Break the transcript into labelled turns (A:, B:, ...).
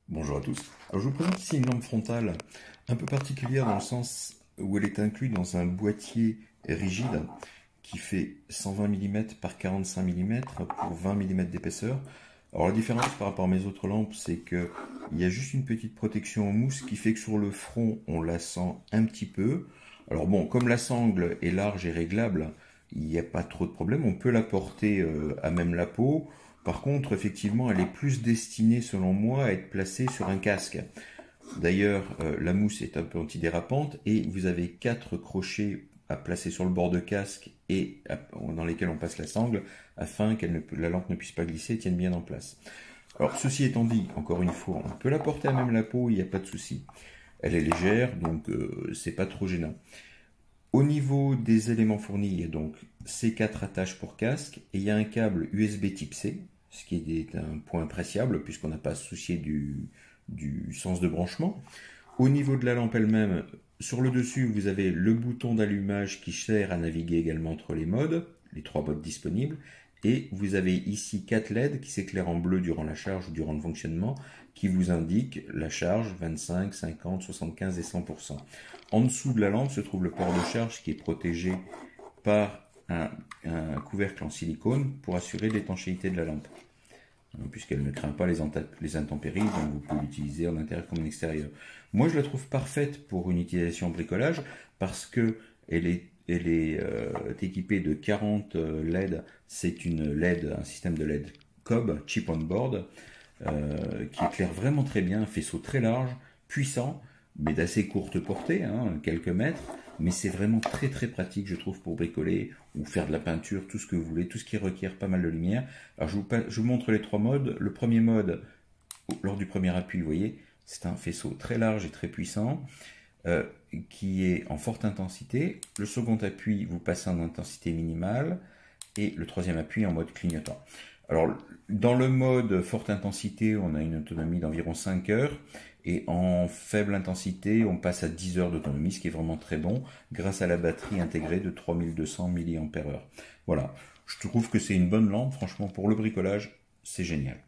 A: Bonjour à tous. Alors, je vous présente ici une lampe frontale un peu particulière dans le sens où elle est inclue dans un boîtier rigide qui fait 120 mm par 45 mm pour 20 mm d'épaisseur. Alors la différence par rapport à mes autres lampes, c'est que il y a juste une petite protection en mousse qui fait que sur le front, on la sent un petit peu. Alors bon, comme la sangle est large et réglable, il n'y a pas trop de problème. On peut la porter à même la peau. Par contre, effectivement, elle est plus destinée, selon moi, à être placée sur un casque. D'ailleurs, la mousse est un peu antidérapante et vous avez 4 crochets à placer sur le bord de casque et dans lesquels on passe la sangle afin que la lampe ne puisse pas glisser et tienne bien en place. Alors, ceci étant dit, encore une fois, on peut la porter à même la peau, il n'y a pas de souci. Elle est légère, donc c'est pas trop gênant. Au niveau des éléments fournis, il y a donc ces 4 attaches pour casque et il y a un câble USB type C, ce qui est un point appréciable puisqu'on n'a pas à se soucier du sens de branchement. Au niveau de la lampe elle-même, sur le dessus, vous avez le bouton d'allumage qui sert à naviguer également entre les modes, les 3 modes disponibles. Et vous avez ici 4 LED qui s'éclairent en bleu durant la charge ou durant le fonctionnement, qui vous indiquent la charge 25, 50, 75 et 100%. En dessous de la lampe se trouve le port de charge qui est protégé par un couvercle en silicone pour assurer l'étanchéité de la lampe, puisqu'elle ne craint pas les intempéries, donc vous pouvez l'utiliser en intérieur comme en extérieur. Moi, je la trouve parfaite pour une utilisation en bricolage parce que elle est équipée de 40 LED. C'est une LED, un système de LED Cobb, chip on board, qui éclaire vraiment très bien, un faisceau très large, puissant, mais d'assez courte portée, quelques mètres. Mais c'est vraiment très très pratique, je trouve, pour bricoler ou faire de la peinture, tout ce que vous voulez, tout ce qui requiert pas mal de lumière. Alors je vous montre les 3 modes. Le premier mode, lors du premier appui, vous voyez, c'est un faisceau très large et très puissant, qui est en forte intensité. Le second appui, vous passez en intensité minimale. Et le troisième appui en mode clignotant. Alors, dans le mode forte intensité, on a une autonomie d'environ 5 heures. Et en faible intensité, on passe à 10 heures d'autonomie, ce qui est vraiment très bon, grâce à la batterie intégrée de 3200 mAh. Voilà, je trouve que c'est une bonne lampe, franchement, pour le bricolage, c'est génial.